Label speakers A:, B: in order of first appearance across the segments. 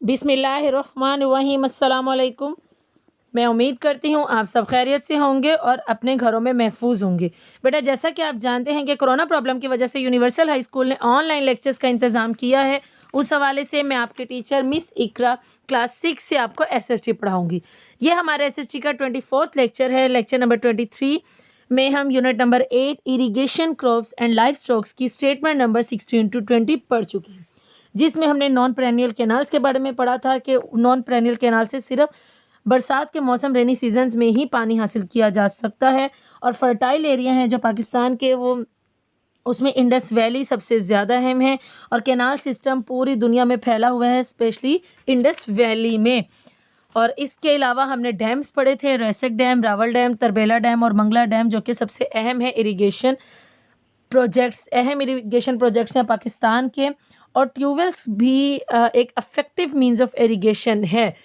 A: बिस्मिल्लाहिर्रहमानिर्रहीम। अस्सलाम वालेकुम। मैं उम्मीद करती हूँ आप सब खैरियत से होंगे और अपने घरों में महफूज होंगे। बेटा, जैसा कि आप जानते हैं कि कोरोना प्रॉब्लम की वजह से यूनिवर्सल हाई स्कूल ने ऑनलाइन लेक्चर्स का इंतज़ाम किया है। उस हवाले से मैं आपके टीचर मिस इकरा क्लास 6 से आपको एसएसटी पढ़ाऊँगी। ये हमारे एसएसटी का 24th लेक्चर है। लेक्चर नंबर 23 में हम unit number 8 irrigation crops and life stocks की स्टेटमेंट नंबर 16 to 20 पढ़ चुके हैं, जिसमें हमने नॉन पेरेनियल कैनाल्स के बारे में पढ़ा था कि नॉन पेरेनियल कैनाल से सिर्फ बरसात के मौसम रेनी सीजन्स में ही पानी हासिल किया जा सकता है। और फर्टाइल एरिया हैं जो पाकिस्तान के, वो उसमें इंडस वैली सबसे ज़्यादा अहम है और कैनाल सिस्टम पूरी दुनिया में फैला हुआ है, स्पेशली इंडस वैली में। और इसके अलावा हमने डैम्स पढ़े थे, रेसेक dam, Rawal dam, Tarbela dam और मंगला डैम, जो कि सबसे अहम है इरीगेशन प्रोजेक्ट्स हैं पाकिस्तान के। और ट्यूबवेल्स भी एक अफेक्टिव मींस ऑफ इरिगेशन है।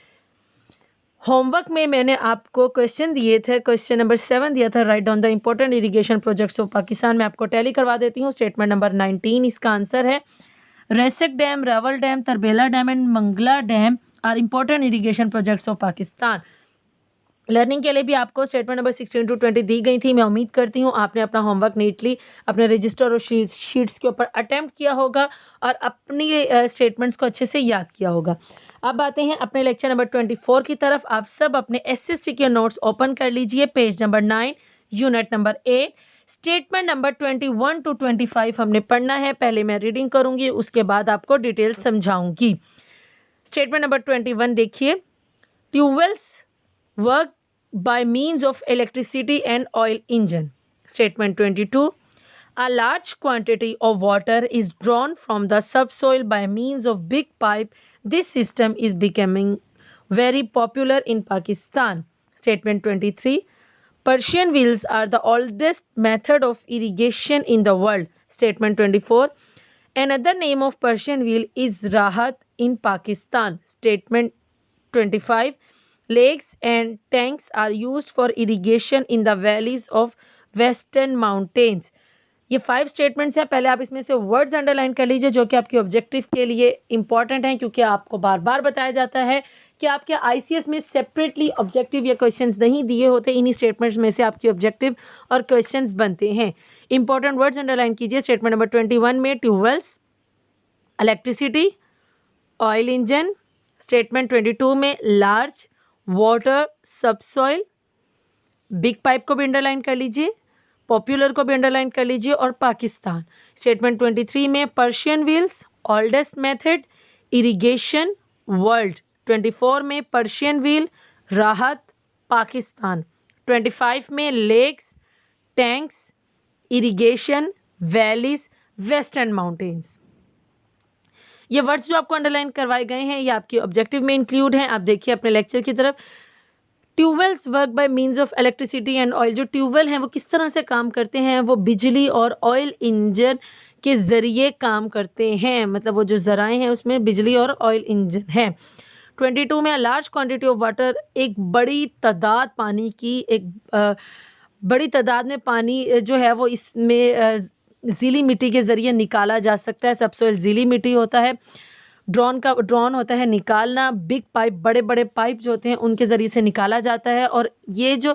A: होमवर्क में मैंने आपको क्वेश्चन दिए थे, क्वेश्चन नंबर 7 दिया था, write down the important irrigation projects of Pakistan. में आपको टैली करवा देती हूँ। स्टेटमेंट नंबर 19 इसका आंसर है। रेसेक dam, Rawal dam, Tarbela dam and Mangla dam are important irrigation projects of Pakistan. Learning के लिए भी आपको स्टेटमेंट नंबर 16 to 20 दी गई थी। मैं उम्मीद करती हूँ आपने अपना होमवर्क नीटली अपने रजिस्टर और शीट्स के ऊपर अटेम्प्ट किया होगा और अपनी स्टेटमेंट्स को अच्छे से याद किया होगा। अब आते हैं अपने लेक्चर नंबर 24 की तरफ। आप सब अपने एसएसटी के नोट्स ओपन कर लीजिए। Page number 9, unit number 8, statement number 21 to 25 हमने पढ़ना है। पहले मैं रीडिंग करूँगी, उसके बाद आपको डिटेल समझाऊँगी। स्टेटमेंट नंबर 21 देखिए। Tube wells work by means of electricity and oil engine. Statement 22. A large quantity of water is drawn from the subsoil by means of big pipe. This system is becoming very popular in Pakistan. Statement 23. Persian wheels are the oldest method of irrigation in the world. Statement 24. Another name of Persian wheel is Rahat in Pakistan. Statement 25. Lakes and tanks are used for irrigation in the valleys of western mountains. ये 5 statements हैं। पहले आप इसमें से words underline कर लीजिए जो कि आपके ऑब्जेक्टिव के लिए इंपॉर्टेंट हैं, क्योंकि आपको बार बार बताया जाता है कि आपके आईसीएस में सेपरेटली ऑब्जेक्टिव या क्वेश्चंस नहीं दिए होते। इन्हीं स्टेटमेंट्स में से आपके ऑब्जेक्टिव और क्वेश्चंस बनते हैं। इंपॉर्टेंट वर्ड्स अंडरलाइन कीजिए। स्टेटमेंट नंबर 21 में tube wells, electricity, oil engine. Statement 22 में large, water, subsoil, big pipe को भी अंडरलाइन कर लीजिए, पॉपुलर को भी अंडरलाइन कर लीजिए और पाकिस्तान। स्टेटमेंट 23 में Persian wheels, oldest method, irrigation, world. 24 में पर्शियन व्हील, राहत, पाकिस्तान। 25 में lakes, tanks, irrigation, valleys, western mountains. ये वर्ड्स जो आपको अंडरलाइन करवाए गए हैं ये आपके ऑब्जेक्टिव में इंक्लूड हैं। आप देखिए अपने लेक्चर की तरफ। Tube wells work by means of electricity and oil. जो ट्यूबवेल हैं वो किस तरह से काम करते हैं? वो बिजली और ऑयल इंजन के ज़रिए काम करते हैं, मतलब वो जो ज़राए हैं उसमें बिजली और ऑयल इंजन है। 22 में लार्ज क्वांटिटी ऑफ वाटर, एक बड़ी तादाद पानी की, बड़ी तादाद में पानी जो है वो इसमें ज़ीली मिट्टी के ज़रिए निकाला जा सकता है। सबसॉइल ज़ीली मिट्टी होता है। ड्रॉन होता है निकालना। बिग पाइप, बड़े बड़े पाइप जो होते हैं उनके ज़रिए से निकाला जाता है। और ये जो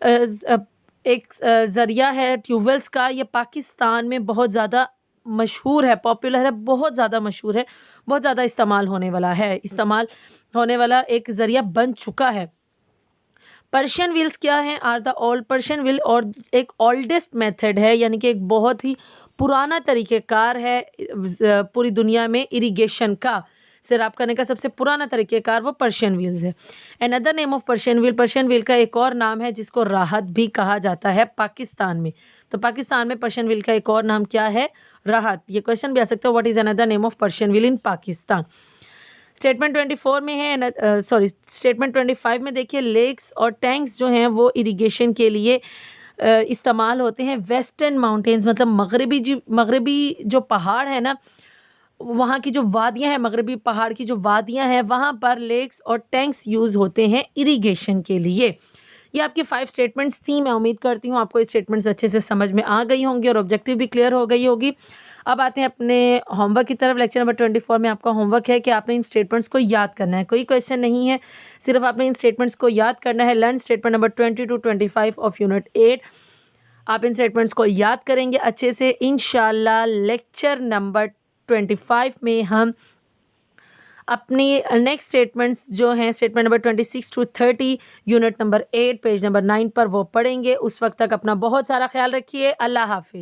A: एक ज़रिया है ट्यूबवेल्स का, ये पाकिस्तान में बहुत ज़्यादा मशहूर है, पॉपुलर है, बहुत ज़्यादा मशहूर है, बहुत ज़्यादा इस्तेमाल होने वाला एक ज़रिया बन चुका है। पर्शियन व्हील्स क्या हैं? Are the old Persian wheel, और एक ओल्डेस्ट मेथड है, यानी कि एक बहुत ही पुराना तरीक़ेकार है पूरी दुनिया में इरिगेशन का। सैराब करने का सबसे पुराना तरीक़ेकार वो पर्शियन व्हील्स है। Another name of Persian wheel का एक और नाम है जिसको राहत भी कहा जाता है पाकिस्तान में। तो पाकिस्तान में पर्शियन व्हील का एक और नाम क्या है? राहत। ये क्वेश्चन भी आ सकता है, what is another name of Persian wheel in Pakistan. Statement 24 में है, स्टेटमेंट 25 में देखिए, लेक्स और टैंक्स जो हैं वो इरिगेशन के लिए इस्तेमाल होते हैं। वेस्टर्न माउंटेन्स मतलब मगरबी जो पहाड़ है ना, वहाँ की जो वादियाँ हैं, मगरबी पहाड़ की जो वादियाँ हैं, वहाँ पर लेक्स और टैंक्स यूज़ होते हैं इरिगेशन के लिए। ये आपकी 5 स्टेटमेंट्स थी। मैं उम्मीद करती हूँ आपको ये स्टेटमेंट्स अच्छे से समझ में आ गई होंगी और ऑब्जेक्टिव भी क्लियर हो गई होगी। अब आते हैं अपने होमवर्क की तरफ। लेक्चर नंबर 24 में आपका होमवर्क है कि आपने इन स्टेटमेंट्स को याद करना है। कोई क्वेश्चन नहीं है, सिर्फ आपने इन स्टेटमेंट्स को याद करना है। Learn statement number 20 to 25 of unit 8। आप इन स्टेटमेंट्स को याद करेंगे अच्छे से, इंशाल्लाह लेक्चर नंबर 25 में हम अपनी नेक्स्ट स्टेटमेंट्स जो हैं statement number 26 to 30 unit number 8 page number 9 पर वो पढ़ेंगे। उस वक्त तक अपना बहुत सारा ख्याल रखिए। अल्लाह हाफिज़।